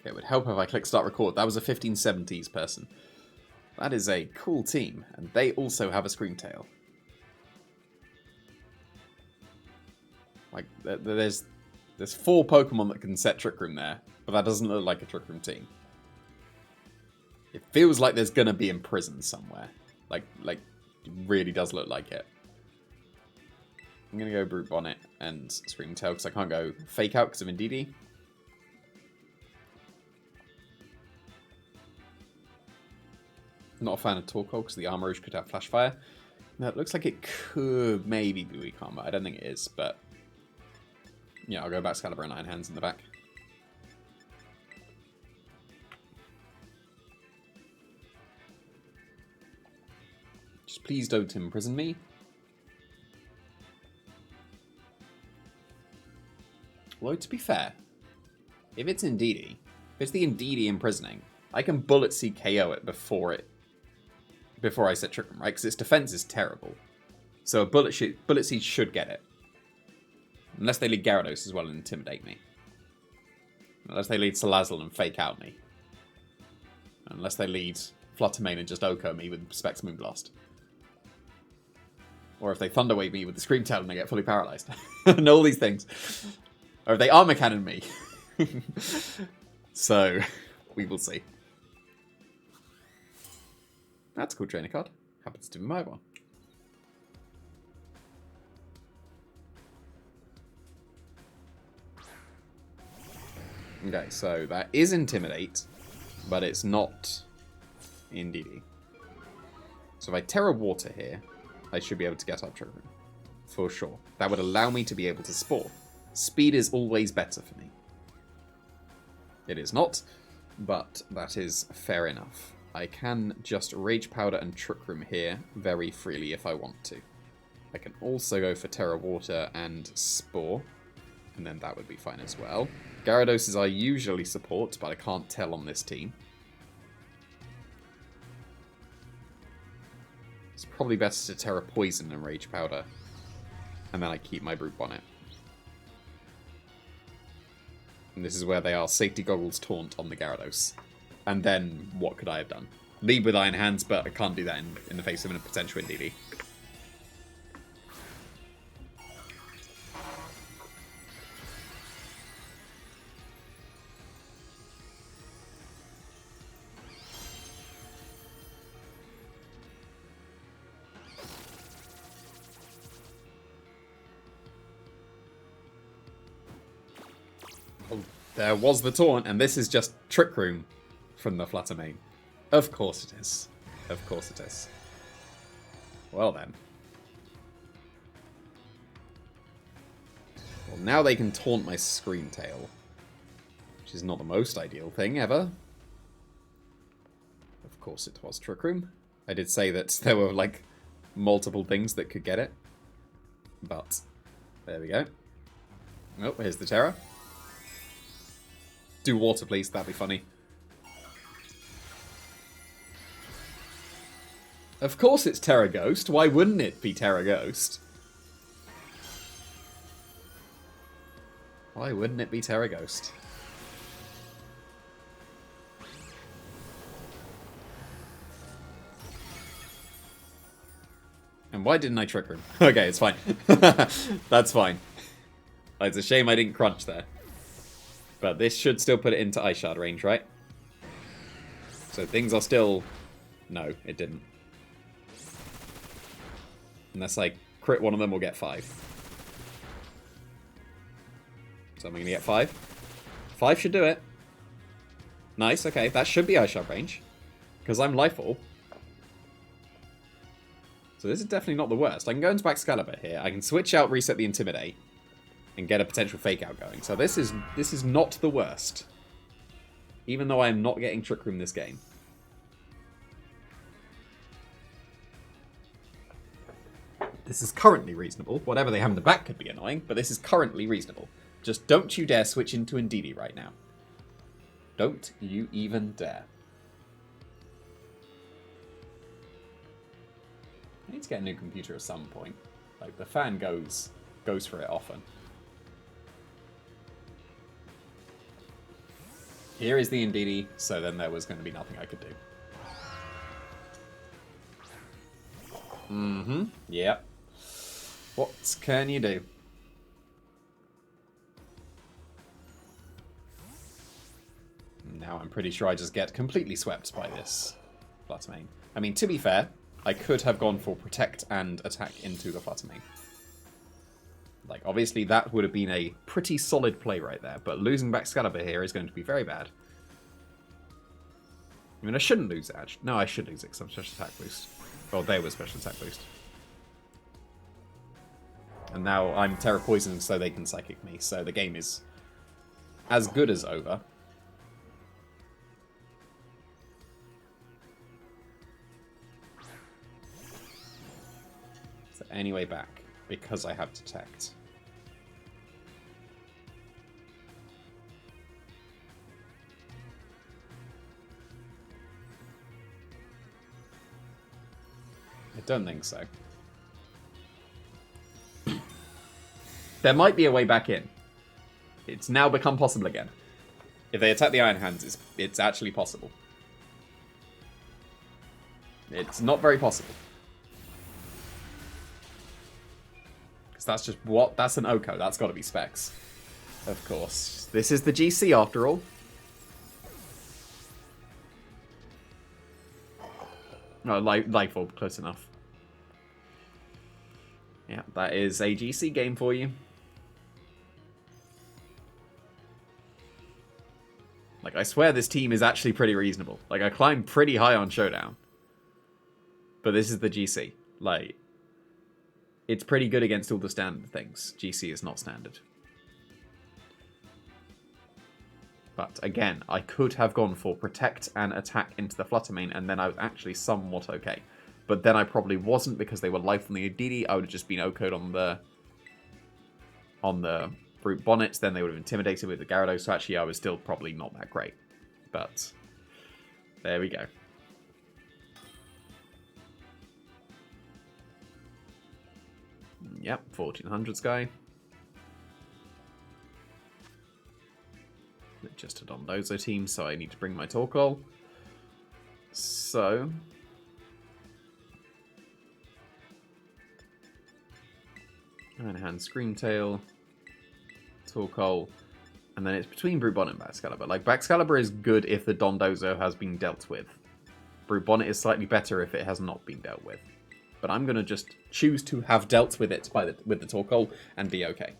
Okay, it would help if I click start record. That was a 1570s person. That is a cool team, and they also have a Screamtail. Like, there's 4 Pokemon that can set Trick Room there, but that doesn't look like a Trick Room team. It feels like there's gonna be Imprisoned somewhere. Like, it really does look like it. I'm gonna go Brute Bonnet and Screamtail, because I can't go Fake Out because of Indeedee. Not a fan of Torkoal because the Armor Rouge could have Flash Fire. Now, it looks like it could maybe be weak armor. I don't think it is, but yeah, I'll go back Excalibur and Iron Hands in the back. Just please don't imprison me. Although, to be fair, if it's Indeedee, if it's the Indeedee imprisoning, I can Bullet Seed KO it before I set Trick Room, right? Because its defense is terrible. So a Bullet Seed should get it. Unless they lead Gyarados as well and intimidate me. Unless they lead Salazzle and Fake Out me. Unless they lead Flutter Mane and just Oko me with Specs Moonblast. Or if they Thunder Wave me with the Screamtail and they get fully paralyzed. And all these things. Or if they Armor Cannon me. So, we will see. That's a cool trainer card. Happens to be my one. Okay, so that is Intimidate, but it's not Indeedee. So if I Terra Water here, I should be able to get up Trick Room. For sure. That would allow me to be able to Spore. Speed is always better for me. It is not, but that is fair enough. I can just Rage Powder and Trick Room here very freely if I want to. I can also go for Terra Water and Spore, and then that would be fine as well. Gyarados I usually support, but I can't tell on this team. It's probably better to Terra Poison and Rage Powder, and then I keep my Brute Bonnet. And this is where they are Safety Goggles Taunt on the Gyarados. And then, what could I have done? Lead with Iron Hands, but I can't do that in the face of a potential Indeedee. There was the taunt, and this is just Trick Room from the Flutter Mane. Of course it is. Of course it is. Well then. Well, now they can taunt my Screamtail, which is not the most ideal thing ever. Of course it was Trick Room. I did say that there were, like, multiple things that could get it. But, there we go. Oh, here's the Terra. Do water, please. That'd be funny. Of course it's Terra Ghost. Why wouldn't it be Terra Ghost? Why wouldn't it be Terra Ghost? And why didn't I Trick Room? Okay, it's fine. That's fine. It's a shame I didn't crunch there. But this should still put it into Ice Shard range, right? So things are still... No, it didn't. Unless I crit one of them, we'll get 5. So I'm going to get 5. 5 should do it. Nice, okay. That should be Ice Shard range. Because I'm Lifeall. So this is definitely not the worst. I can go into back Excalibur here. I can switch out, reset the Intimidate. And get a potential Fake Out going. So this is not the worst. Even though I am not getting Trick Room this game. This is currently reasonable. Whatever they have in the back could be annoying, but this is currently reasonable. Just don't you dare switch into Indeedee right now. Don't you even dare. I need to get a new computer at some point. Like, the fan goes for it often. Here is the Indeedee, so then there was going to be nothing I could do. Mm-hmm. Yep. What can you do? Now I'm pretty sure I just get completely swept by this Fluttermane. I mean, to be fair, I could have gone for Protect and Attack into the Fluttermane. Like, obviously that would have been a pretty solid play right there, but losing Baxcalibur here is going to be very bad. I mean, I shouldn't lose it, actually. No, I should lose it, because I'm special attack boost. Well, they were special attack boost. And now I'm Terra Poison, so they can Psychic me, so the game is as good as over. So anyway back, because I have Detect. I don't think so. There might be a way back in. It's now become possible again. If they attack the Iron Hands, it's actually possible. It's not very possible. Because that's just what? That's an Oko. That's got to be Specs. Of course. This is the GC after all. No, Life Orb, close enough. Yeah, that is a GC game for you. Like, I swear this team is actually pretty reasonable. Like, I climbed pretty high on Showdown. But this is the GC. Like, it's pretty good against all the standard things. GC is not standard. But, again, I could have gone for Protect and Attack into the Fluttermane, and then I was actually somewhat okay. But then I probably wasn't, because they were life on the Indeedee. I would have just been OHKO'd on the Brute Bonnets, then they would have intimidated with the Gyarados, so actually I was still probably not that great. But, there we go. Yep, 1400s guy. Just a Dondozo team, so I need to bring my Torkoal. So... Iron Hand, Screamtail, Torkoal, and then it's between Brute Bonnet and Baxcalibur. Like, Baxcalibur is good if the Dondozo has been dealt with. Brute Bonnet is slightly better if it has not been dealt with. But I'm going to just choose to have dealt with it with the Torkoal and be okay.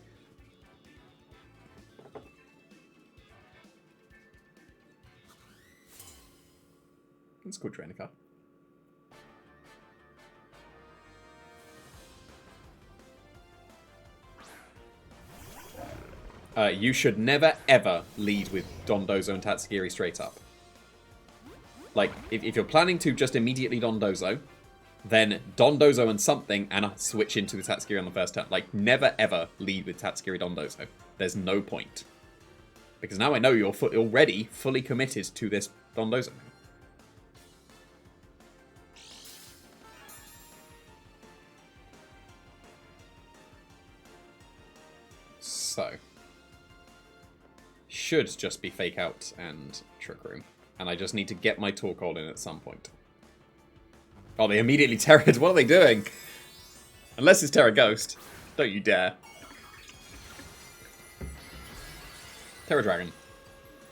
It's a cool trainer card. You should never, ever lead with Dondozo and Tatsugiri straight up. Like, if you're planning to just immediately Dondozo, then Dondozo and something and switch into the Tatsugiri on the first turn. Like, never, ever lead with Tatsugiri Dondozo. There's no point. Because now I know you're already fully committed to this Dondozo. So... should just be Fake Out and Trick Room. And I just need to get my Torkoal in at some point. Oh, they immediately Terra... What are they doing? Unless it's Terra Ghost. Don't you dare. Terra Dragon.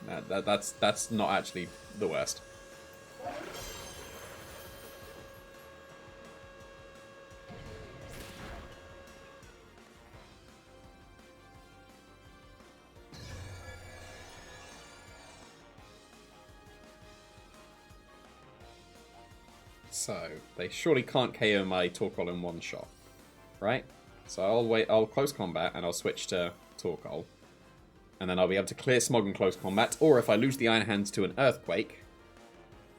That's not actually the worst. So, they surely can't KO my Torkoal in one shot, right? So I'll close combat and I'll switch to Torkoal. And then I'll be able to clear Smog in close combat, or if I lose the Iron Hands to an Earthquake,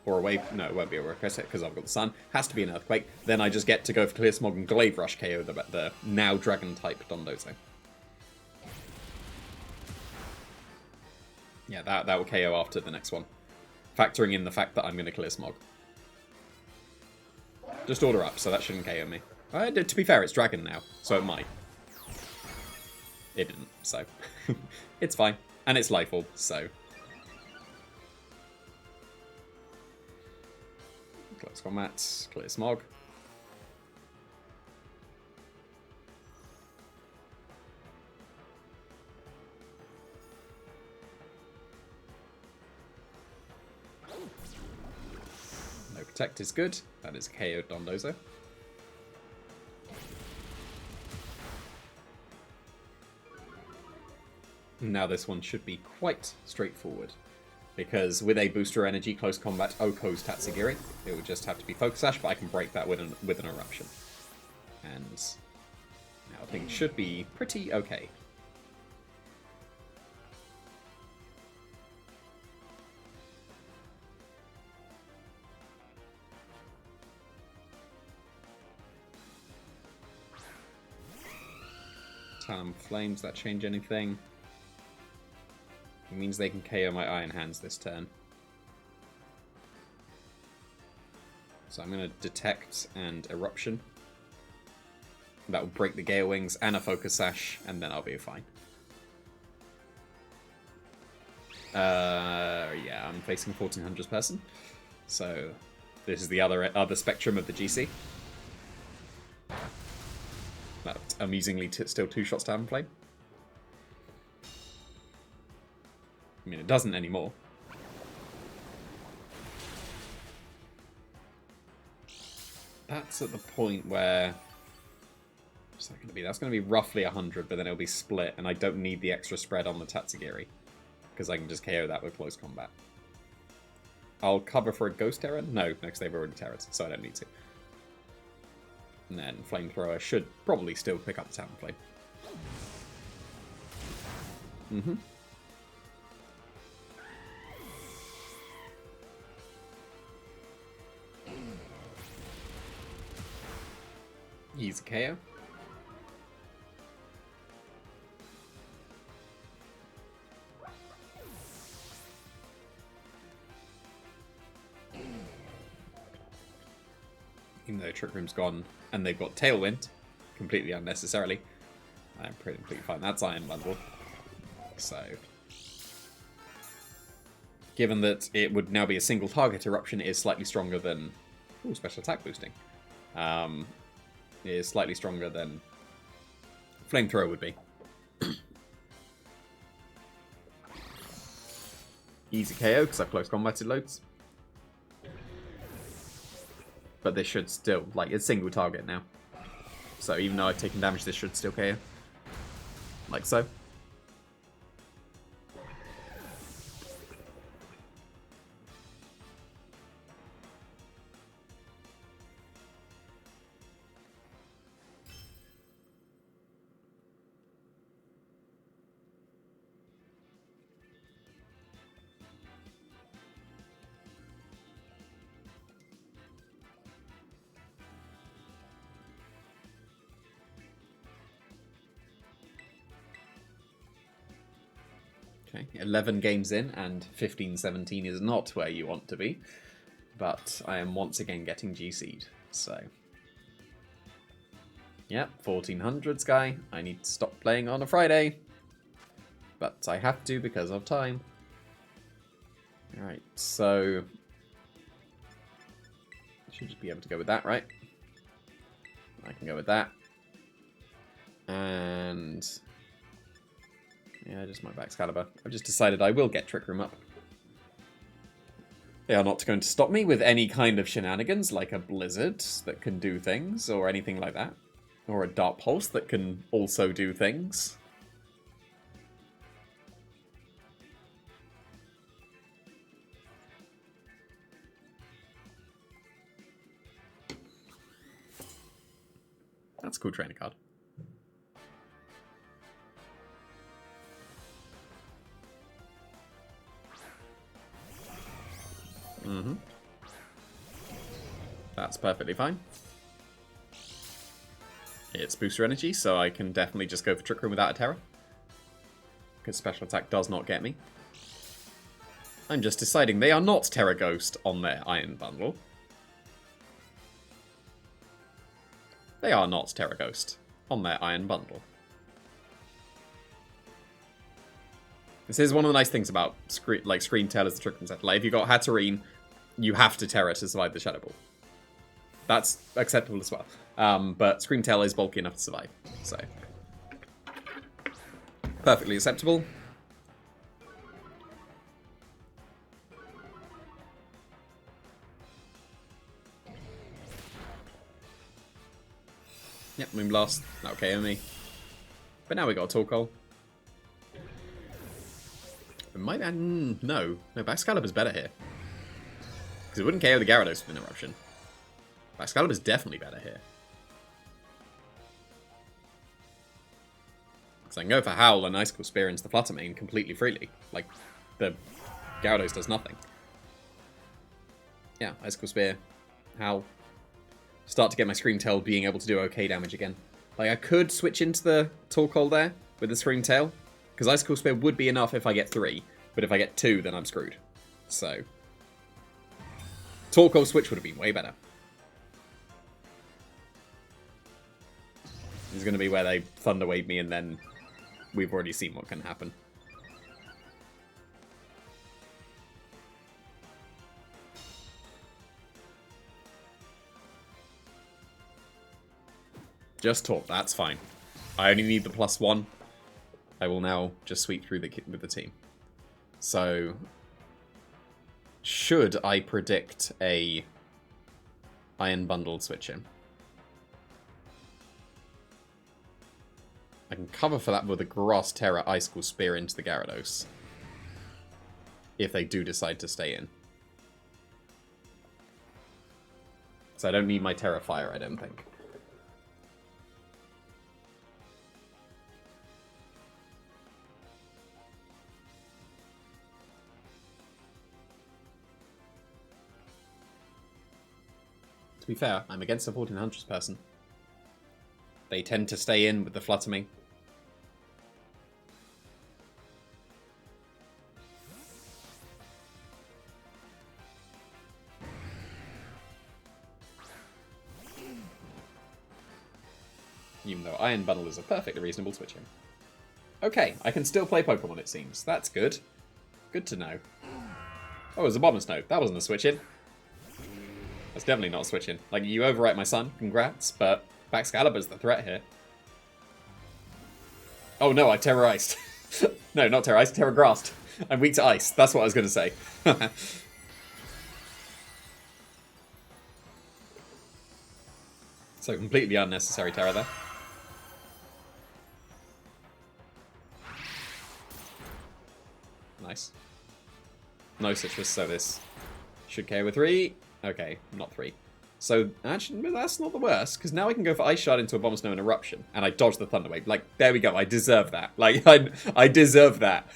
or a Wave, no, it won't be a Wave because I've got the Sun, has to be an Earthquake, then I just get to go for Clear Smog and Glaive Rush KO the now Dragon-type Dondozo. Yeah, that will KO after the next one, factoring in the fact that I'm going to Clear Smog. Just order up, so that shouldn't KO me. To be fair, it's Dragon now, so it might. It didn't, so... it's fine. And it's Life Orb, so... Close combat. Clear smog. No protect is good. That is KO Dondozo. Now this one should be quite straightforward. Because with a booster energy close combat Oko's Tatsugiri, it would just have to be Focus Sash, but I can break that with an Eruption. And now things should be pretty okay. Talon Flames, that change anything? It means they can KO my Iron Hands this turn. So I'm going to Detect and Eruption. That will break the Gale Wings and a Focus Sash, and then I'll be fine. Yeah, I'm facing 1400's person. So this is the other spectrum of the GC. That's amusingly still 2 shots to Talonflame. I mean, it doesn't anymore. That's at the point where... What's that going to be? That's going to be roughly 100, but then it'll be split, and I don't need the extra spread on the Tatsugiri, because I can just KO that with close combat. I'll cover for a Ghost Terror? No, because they've already terrored, so I don't need to. And then Flamethrower should probably still pick up the Talonflame. Mm-hmm. Easy KO. Even though Trick Room's gone and they've got Tailwind, completely unnecessarily, I'm pretty fine. That's Iron Bundle. So, given that it would now be a single target, Eruption is slightly stronger than... Ooh, special attack boosting. Is slightly stronger than Flamethrower would be. Easy KO, because I've close combated loads. But this should still, like, it's single target now. So even though I've taken damage, this should still KO. Like so. Okay, 11 games in, and 15-17 is not where you want to be. But I am once again getting GC'd, so... Yep, 1400s guy. I need to stop playing on a Friday. But I have to because of time. Alright, so... I should just be able to go with that, right? I can go with that. And... yeah, just my Excalibur. I've just decided I will get Trick Room up. They are not going to stop me with any kind of shenanigans, like a Blizzard that can do things, or anything like that. Or a Dark Pulse that can also do things. That's a cool trainer card. Mm-hmm. That's perfectly fine. It's booster energy, so I can definitely just go for Trick Room without a Terror. Because special attack does not get me. I'm just deciding they are not Terror Ghost on their Iron Bundle. They are not Terror Ghost on their Iron Bundle. This is one of the nice things about Screen Tail as the Trick Room set. Like, if you got Hatterene, you have to Terror to survive the Shadow Ball. That's acceptable as well. But Screamtail is bulky enough to survive, so perfectly acceptable. Yep, Moonblast. That'll KO me. But now we got a Torkoal. It might no, Baxcalibur's better here. Because it wouldn't KO the Gyarados with an Eruption. Baxcalibur's definitely better here. Because I can go for Howl and Icicle Spear into the Flutter Mane completely freely. Like, the Gyarados does nothing. Yeah, Icicle Spear, Howl. Start to get my Screamtail being able to do okay damage again. Like, I could switch into the Torkoal there with the Screamtail. Because Icicle Spear would be enough if I get 3. But if I get 2, then I'm screwed. So, Torkoal switch would have been way better. This is going to be where they Thunder Wave me, and then we've already seen what can happen. Just talk, that's fine. I only need the +1. I will now just sweep through with the team. So, should I predict a Iron Bundled switch in? I can cover for that with a Grass Terra Icicle Spear into the Gyarados. If they do decide to stay in. So I don't need my Terra Fire, I don't think. To be fair, I'm against a 1400s person. They tend to stay in with the Flutter Mane. Even though Iron Bundle is a perfectly reasonable switching. Okay, I can still play Pokemon, it seems. That's good. Good to know. Oh, it was a bonus note. That wasn't a switch-in. That's definitely not a switch-in. Like, you overwrite my son, congrats, but Baxcalibur's the threat here. Oh no, I terrorized. No, not terrorized, terragrassed. I'm weak to ice. That's what I was going to say. So completely unnecessary terror there. Nice. No citrus, so this should KO with 3. Okay, not 3. So, actually, that's not the worst, because now I can go for Ice Shard into a Bomb Snow and Eruption, and I dodge the Thunder Wave. Like, there we go, I deserve that. Like, I deserve that.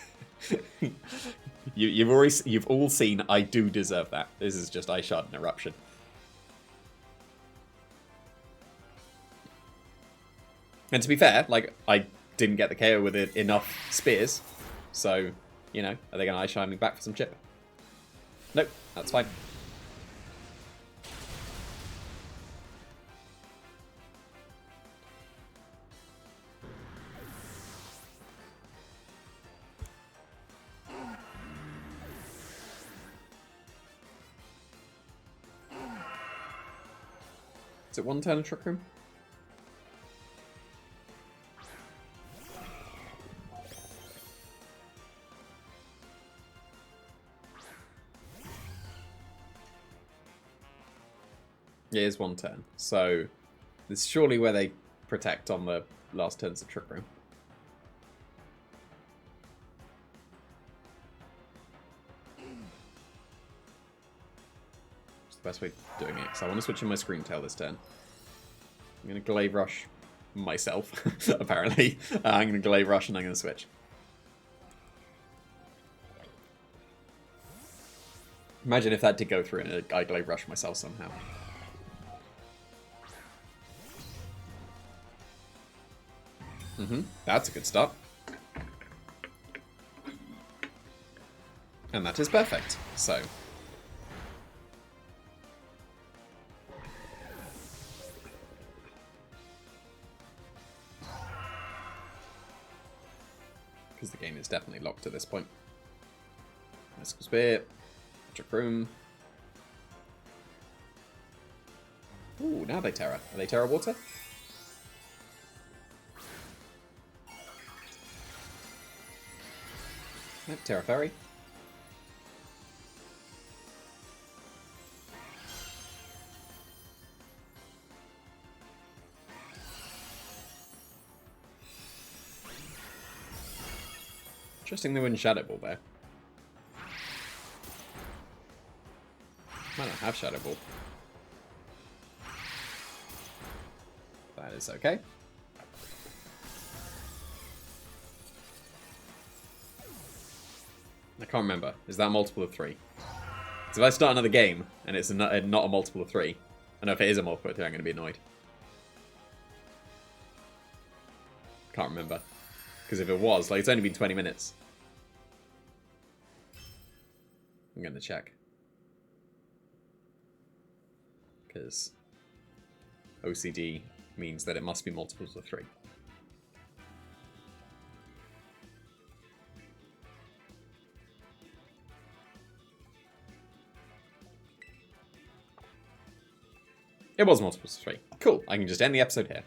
You've all seen I do deserve that. This is just Ice Shard and Eruption. And to be fair, like, I didn't get the KO with enough spears, so, you know, are they going to Ice Shard me back for some chip? Nope, that's fine. Is it one turn of Trick Room? Yeah, it is one turn. So, this is surely where they protect on the last turns of Trick Room. It's the best way of doing it, because I want to switch in my Screamtail this turn. I'm going to Glaive Rush myself, apparently. I'm going to Glaive Rush and I'm going to switch. Imagine if that did go through and I Glaive Rush myself somehow. That's a good start. And that is perfect. So. Because the game is definitely locked at this point. Icicle Spear. Trick Room. Ooh, now they Terra. Are they Terra Water? Nope, Terra Fairy. Interesting they wouldn't Shadow Ball there. Might not have Shadow Ball. That is okay. I can't remember. Is that a multiple of 3? So if I start another game and it's not a multiple of 3, I know if it is a multiple of 3, I'm going to be annoyed. Can't remember. Because if it was, like, it's only been 20 minutes. I'm going to check. Because OCD means that it must be multiples of 3. It was multiples of 3. Cool. I can just end the episode here.